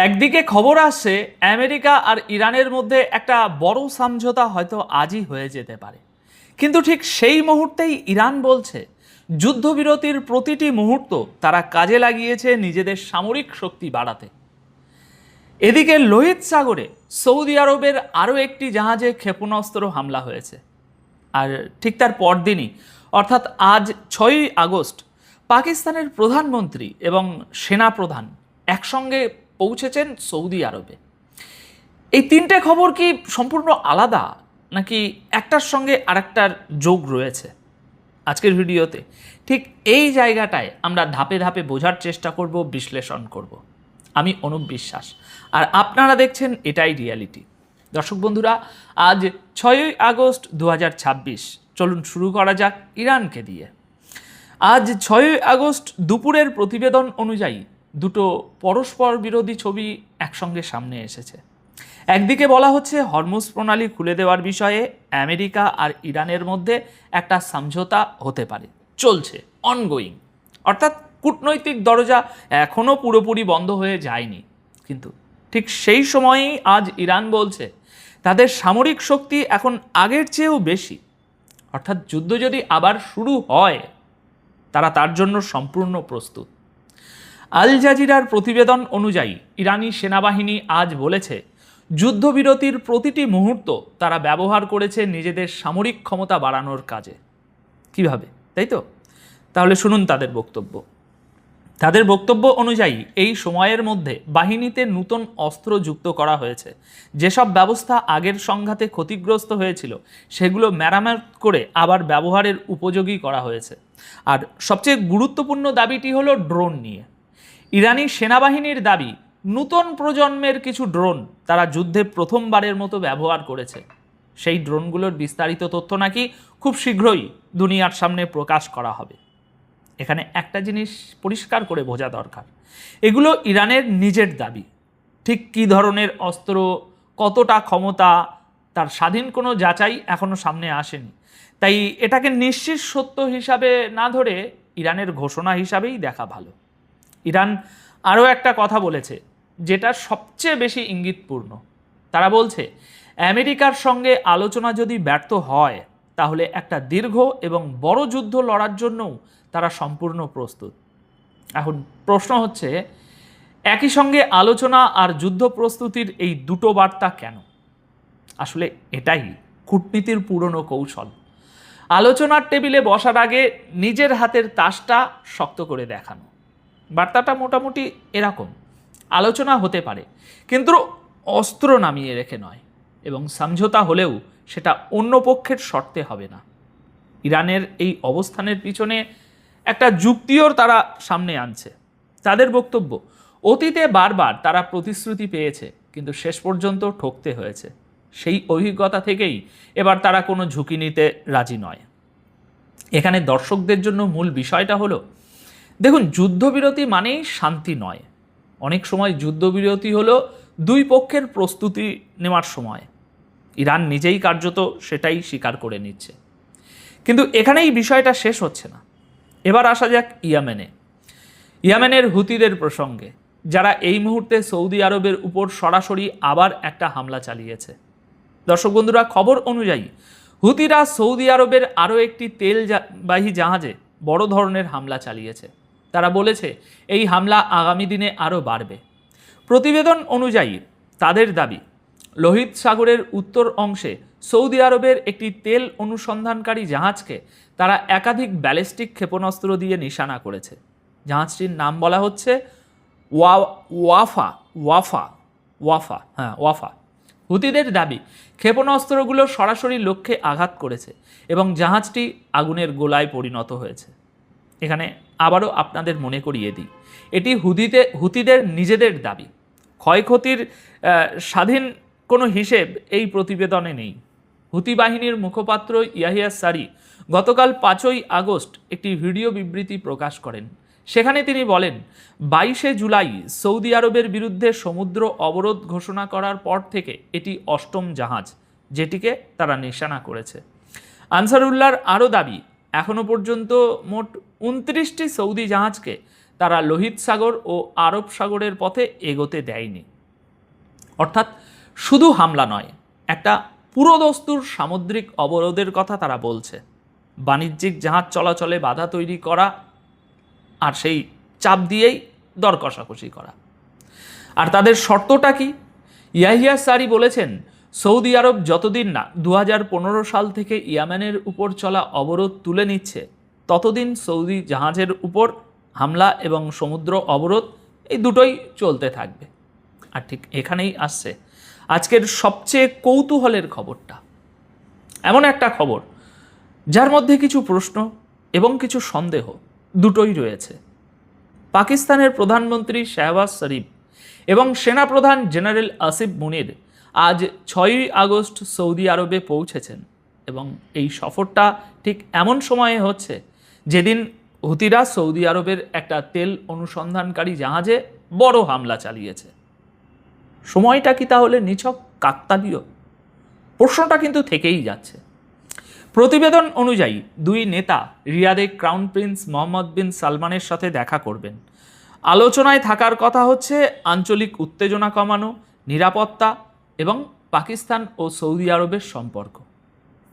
একদিকে খবর আসছে আমেরিকা আর ইরানের মধ্যে একটা বড় সমঝোতা হয়তো আজই হয়ে যেতে পারে, কিন্তু ঠিক সেই মুহূর্তেই ইরান বলছে যুদ্ধবিরতির প্রতিটি মুহূর্ত তারা কাজে লাগিয়েছে নিজেদের সামরিক শক্তি বাড়াতে। এদিকে লোহিত সাগরে সৌদি আরবের আরও একটি জাহাজে ক্ষেপণাস্ত্র হামলা হয়েছে, আর ঠিক তার পরদিনই অর্থাৎ আজ 6ই আগস্ট পাকিস্তানের প্রধানমন্ত্রী এবং সেনাপ্রধান একসঙ্গে পৌঁছেছেন সৌদি আরবে। এই তিনটে খবর কি সম্পূর্ণ আলাদা, নাকি একটার সঙ্গে আরেকটার যোগ রয়েছে? আজকের ভিডিওতে ঠিক এই জায়গাটায় আমরা ধাপে ধাপে বোঝার চেষ্টা করব, বিশ্লেষণ করব। আমি অনুপ বিশ্বাস, আর আপনারা দেখছেন এটাই রিয়ালিটি। দর্শক বন্ধুরা, আজ 6ই আগস্ট 2026। চলুন শুরু করা যাক ইরানকে দিয়ে। আজ 6ই আগস্ট দুপুরের প্রতিবেদন অনুযায়ী দুটো পরস্পর বিরোধী ছবি একসঙ্গে সামনে এসেছে। একদিকে বলা হচ্ছে হরমুজ প্রণালী খুলে দেওয়ার বিষয়ে আমেরিকা আর ইরানের মধ্যে একটা সমঝোতা হতে পারে, চলছে, অনগোয়িং, অর্থাৎ কূটনৈতিক দরজা এখনও পুরোপুরি বন্ধ হয়ে যায়নি। কিন্তু ঠিক সেই সময়েই আজ ইরান বলছে তাদের সামরিক শক্তি এখন আগের চেয়েও বেশি, অর্থাৎ যুদ্ধ যদি আবার শুরু হয় তারা তার জন্য সম্পূর্ণ প্রস্তুত। আল জাজিরার প্রতিবেদন অনুযায়ী ইরানি সেনাবাহিনী আজ বলেছে যুদ্ধবিরতির প্রতিটি মুহূর্ত তারা ব্যবহার করেছে নিজেদের সামরিক ক্ষমতা বাড়ানোর কাজে। কিভাবে, তাই তো? তাহলে শুনুন তাদের বক্তব্য। তাদের বক্তব্য অনুযায়ী এই সময়ের মধ্যে বাহিনীতে নতুন অস্ত্র যুক্ত করা হয়েছে। যেসব ব্যবস্থা আগের সংঘাতে ক্ষতিগ্রস্ত হয়েছিল সেগুলো মেরামত করে আবার ব্যবহারের উপযোগী করা হয়েছে। আর সবচেয়ে গুরুত্বপূর্ণ দাবিটি হলো ড্রোন নিয়ে। ইরানি সেনাবাহিনীর দাবি নতুন প্রজন্মের কিছু ড্রোন তারা যুদ্ধে প্রথমবারের মতো ব্যবহার করেছে। সেই ড্রোনগুলোর বিস্তারিত তথ্য নাকি খুব শীঘ্রই দুনিয়ার সামনে প্রকাশ করা হবে। এখানে একটা জিনিস পরিষ্কার করে বোঝা দরকার, এগুলো ইরানের নিজের দাবি। ঠিক কী ধরনের অস্ত্র, কতটা ক্ষমতা, তার স্বাধীন কোনো যাচাই এখনও সামনে আসেনি। তাই এটাকে নিশ্চিত সত্য হিসাবে না ধরে ইরানের ঘোষণা হিসাবেই দেখা ভালো। ইরান আরও একটা কথা বলেছে যেটা সবচেয়ে বেশি ইঙ্গিতপূর্ণ। তারা বলছে আমেরিকার সঙ্গে আলোচনা যদি ব্যর্থ হয় তাহলে একটা দীর্ঘ এবং বড় যুদ্ধ লড়ার জন্যও তারা সম্পূর্ণ প্রস্তুত। এখন প্রশ্ন হচ্ছে, একই সঙ্গে আলোচনা আর যুদ্ধ প্রস্তুতির এই দুটো বার্তা কেন? আসলে এটাই কূটনীতির পুরনো কৌশল। আলোচনার টেবিলে বসার আগে নিজের হাতের তাসটা শক্ত করে দেখানো। বার্তাটা মোটামুটি এরকম: আলোচনা হতে পারে, কিন্তু অস্ত্র নামিয়ে রেখে নয়, এবং সমঝোতা হলেও সেটা অন্য পক্ষের শর্তে হবে না। ইরানের এই অবস্থানের পিছনে একটা যুক্তিও তারা সামনে আনছে। তাদের বক্তব্য, অতীতে বারবার তারা প্রতিশ্রুতি পেয়েছে, কিন্তু শেষ পর্যন্ত ঠকতে হয়েছে। সেই অভিজ্ঞতা থেকেই এবার তারা কোনো ঝুঁকি নিতে রাজি নয়। এখানে দর্শকদের জন্য মূল বিষয়টা হলো, দেখুন, যুদ্ধবিরতি মানেই শান্তি নয়। অনেক সময় যুদ্ধবিরতি হলো দুই পক্ষের প্রস্তুতি নেওয়ার সময়। ইরান নিজেই কার্যত সেটাই স্বীকার করে নিচ্ছে। কিন্তু এখানেই বিষয়টা শেষ হচ্ছে না। এবার আসা যাক ইয়ামেনের হুতিদের প্রসঙ্গে, যারা এই মুহূর্তে সৌদি আরবের উপর সরাসরি আবার একটা হামলা চালিয়েছে। দর্শক বন্ধুরা, খবর অনুযায়ী হুতিরা সৌদি আরবের আরও একটি তেলবাহী জাহাজে বড় ধরনের হামলা চালিয়েছে। তারা বলেছে এই হামলা আগামী দিনে আরও বাড়বে। প্রতিবেদন অনুযায়ী তাদের দাবি, লোহিত সাগরের উত্তর অংশে সৌদি আরবের একটি তেল অনুসন্ধানকারী জাহাজকে তারা একাধিক ব্যালিস্টিক ক্ষেপণাস্ত্র দিয়ে নিশানা করেছে। জাহাজটির নাম বলা হচ্ছে ওয়াফা। হুতিদের দাবি ক্ষেপণাস্ত্রগুলো সরাসরি লক্ষ্যে আঘাত করেছে এবং জাহাজটি আগুনের গোলায় পরিণত হয়েছে। এখানে আবারও আপনাদের মনে করিয়ে দিই, এটি হুতিদের নিজেদের দাবি। ক্ষয়ক্ষতির স্বাধীন কোনো হিসেব এই প্রতিবেদনে নেই। হুতি বাহিনীর মুখপাত্র ইয়াহিয়া সারি গতকাল 5ই আগস্ট একটি ভিডিও বিবৃতি প্রকাশ করেন। সেখানে তিনি বলেন, 22শে জুলাই সৌদি আরবের বিরুদ্ধে সমুদ্র অবরোধ ঘোষণা করার পর থেকে এটি 8ম জাহাজ যেটিকে তারা নিশানা করেছে। আনসারুল্লাহর আরও দাবি, এখনও পর্যন্ত মোট 29টি সৌদি জাহাজকে তারা লোহিত সাগর ও আরব সাগরের পথে এগোতে দেয়নি। অর্থাৎ শুধু হামলা নয়, একটা পুরোদস্তুর সামুদ্রিক অবরোধের কথা তারা বলছে। বাণিজ্যিক জাহাজ চলাচলে বাধা তৈরি করা আর সেই চাপ দিয়েই দর কষাকষি করা। আর তাদের শর্তটা কি? ইয়াহিয়া সারি বলেছেন, সৌদি আরব যতদিন না 2015 সাল থেকে ইয়েমেনের উপর চলা অবরোধ তুলে নিচ্ছে, ততদিন সৌদি জাহাজের উপর হামলা এবং সমুদ্র অবরোধ এই দুটোই চলতে থাকবে। আর ঠিক এখানেই আসছে আজকের সবচেয়ে কৌতূহলের খবরটা। এমন একটা খবর যার মধ্যে কিছু প্রশ্ন এবং কিছু সন্দেহ দুটোই রয়েছে। পাকিস্তানের প্রধানমন্ত্রী শাহবাজ শরীফ এবং সেনাপ্রধান জেনারেল আসিফ মুনির আজ 6ই আগস্ট সৌদি আরবে পৌঁছেছেন এবং এই সফরটা ঠিক এমন সময়ে হচ্ছে যেদিন হুতিরা সৌদি আরবের একটা তেল অনুসন্ধানকারী জাহাজে বড় হামলা চালিয়েছে। সময়টা কি তাহলে নিছক কাকতালীয়? প্রশ্নটা কিন্তু থেকেই যাচ্ছে। প্রতিবেদন অনুযায়ী দুই নেতা রিয়াদে ক্রাউন প্রিন্স মোহাম্মদ বিন সালমানের সাথে দেখা করবেন। আলোচনায় থাকার কথা হচ্ছে আঞ্চলিক উত্তেজনা কমানো, নিরাপত্তা এবং পাকিস্তান ও সৌদি আরবের সম্পর্ক।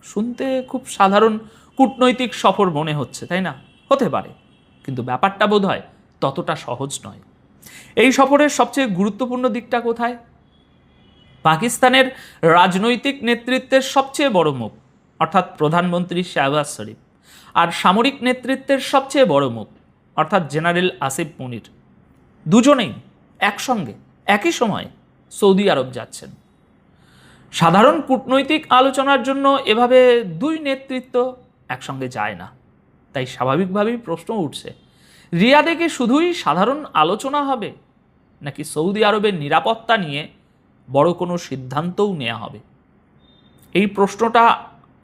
শুনতে খুব সাধারণ কূটনৈতিক সফর মনে হচ্ছে, তাই না? হতে পারে, কিন্তু ব্যাপারটা বোধহয় ততটা সহজ নয়। এই সফরের সবচেয়ে গুরুত্বপূর্ণ দিকটা কোথায়? পাকিস্তানের রাজনৈতিক নেতৃত্বের সবচেয়ে বড় মুখ অর্থাৎ প্রধানমন্ত্রী শাহবাজ শরীফ আর সামরিক নেতৃত্বের সবচেয়ে বড় মুখ অর্থাৎ জেনারেল আসিফ মুনির দুজনেই একসঙ্গে একই সময়ে সৌদি আরব যাচ্ছেন। সাধারণ কূটনৈতিক আলোচনার জন্য এভাবে দুই নেতৃত্ব একসঙ্গে যায় না। তাই স্বাভাবিকভাবেই প্রশ্ন উঠছে, রিয়াদে কি শুধুই সাধারণ আলোচনা হবে, নাকি সৌদি আরবের নিরাপত্তা নিয়ে বড় কোনো সিদ্ধান্তও নেওয়া হবে? এই প্রশ্নটা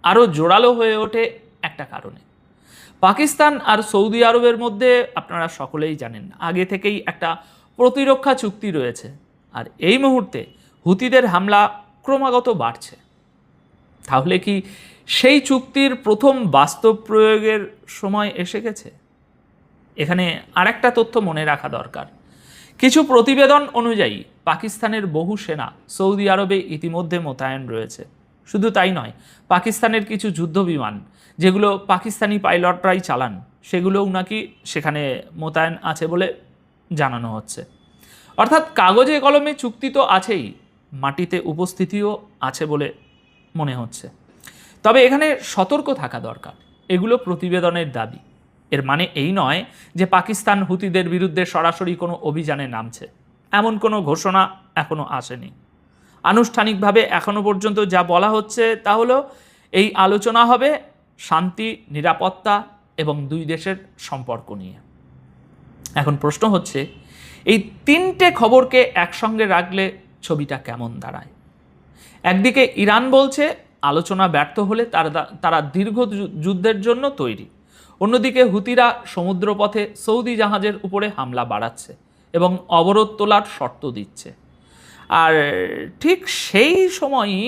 আরও জোরালো হয়ে ওঠে একটা কারণে। পাকিস্তান আর সৌদি আরবের মধ্যে আপনারা সকলেই জানেন আগে থেকেই একটা প্রতিরক্ষা চুক্তি রয়েছে, আর এই মুহূর্তে হুতিদের হামলা ক্রমাগত বাড়ছে। তাহলে কি সেই চুক্তির প্রথম বাস্তব প্রয়োগের সময় এসে গেছে? এখানে আরেকটা তথ্য মনে রাখা দরকার। কিছু প্রতিবেদন অনুযায়ী পাকিস্তানের বহু সেনা সৌদি আরবে ইতিমধ্যে মোতায়েন রয়েছে। শুধু তাই নয়, পাকিস্তানের কিছু যুদ্ধ বিমান যেগুলো পাকিস্তানি পাইলটরাই চালান, সেগুলোও নাকি সেখানে মোতায়েন আছে বলে জানানো হচ্ছে। অর্থাৎ কাগজে কলমে চুক্তি তো আছেই, মাটিতে উপস্থিতিও আছে বলে মনে হচ্ছে। তবে এখানে সতর্ক থাকা দরকার, এগুলো প্রতিবেদনের দাবি। এর মানে এই নয় যে পাকিস্তান হুতিদের বিরুদ্ধে সরাসরি কোনো অভিযানে নামছে, এমন কোনো ঘোষণা এখনও আসেনি। আনুষ্ঠানিকভাবে এখনও পর্যন্ত যা বলা হচ্ছে তা হলো এই আলোচনা হবে শান্তি, নিরাপত্তা এবং দুই দেশের সম্পর্ক নিয়ে। এখন প্রশ্ন হচ্ছে, এই তিনটে খবরকে একসঙ্গে রাখলে ছবিটা কেমন দাঁড়ায়? একদিকে ইরান বলছে আলোচনা ব্যর্থ হলে তারা দীর্ঘ যুদ্ধের জন্য তৈরি। অন্যদিকে হুতিরা সমুদ্রপথে সৌদি জাহাজের উপরে হামলা বাড়াচ্ছে এবং অবরোধ তোলার শর্ত দিচ্ছে। আর ঠিক সেই সময়ই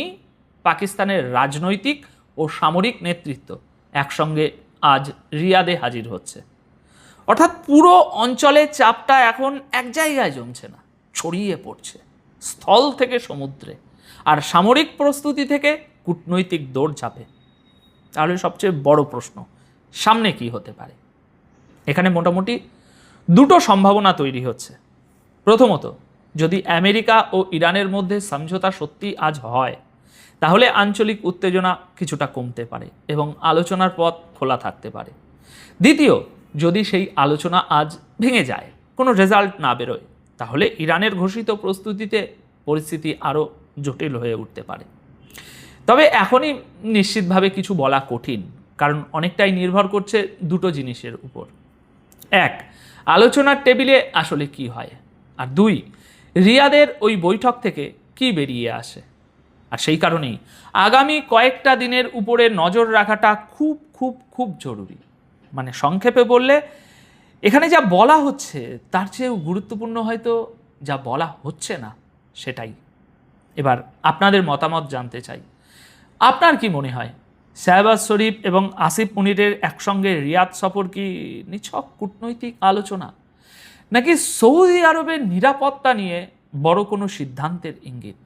পাকিস্তানের রাজনৈতিক ও সামরিক নেতৃত্ব একসঙ্গে আজ রিয়াদে হাজির হচ্ছে। অর্থাৎ পুরো অঞ্চলে চাপটা এখন এক জায়গায় জমছে না, ছড়িয়ে পড়ছে স্থল থেকে সমুদ্রে আর সামরিক প্রস্তুতি থেকে কূটনৈতিক দৌড়ঝাঁপে। তাহলে সবচেয়ে বড় প্রশ্ন, সামনে কি হতে পারে? এখানে মোটামুটি দুটো সম্ভাবনা তৈরি হচ্ছে। প্রথমত, যদি আমেরিকা ও ইরানের মধ্যে সমঝোতা সত্যি আজ হয়, তাহলে আঞ্চলিক উত্তেজনা কিছুটা কমতে পারে এবং আলোচনার পথ খোলা থাকতে পারে। দ্বিতীয়, যদি সেই আলোচনা আজ ভেঙে যায়, কোনো রেজাল্ট না বেরোয়, তাহলে ইরানের ঘোষিত প্রস্তুতিতে পরিস্থিতি আরও জটিল হয়ে উঠতে পারে। তবে এখনই নিশ্চিতভাবে কিছু বলা কঠিন, কারণ অনেকটাই নির্ভর করছে দুটো জিনিসের উপর। এক, আলোচনার টেবিলে আসলে কি হয়, আর দুই, রিয়াদের ওই বৈঠক থেকে কি বেরিয়ে আসে। আর সেই কারণেই আগামী কয়েকটা দিনের উপরে নজর রাখাটা খুব খুব খুব জরুরি। মানে সংক্ষেপে বললে, এখানে যা বলা হচ্ছে তার চেয়েও গুরুত্বপূর্ণ হয়তো যা বলা হচ্ছে না সেটাই। এবার আপনাদের মতামত জানতে চাই। আপনার কি মনে হয়, শাহবাজ শরীফ এবং আসিফ মুনিরের একসঙ্গে রিয়াদ সফর কি নিছক কূটনৈতিক আলোচনা, নাকি সৌদি আরবের নিরাপত্তা নিয়ে বড় কোনো সিদ্ধান্তের ইঙ্গিত?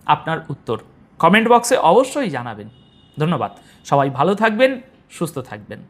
আপনার উত্তর কমেন্ট বক্সে অবশ্যই জানাবেন। ধন্যবাদ। সবাই ভালো থাকবেন, সুস্থ থাকবেন।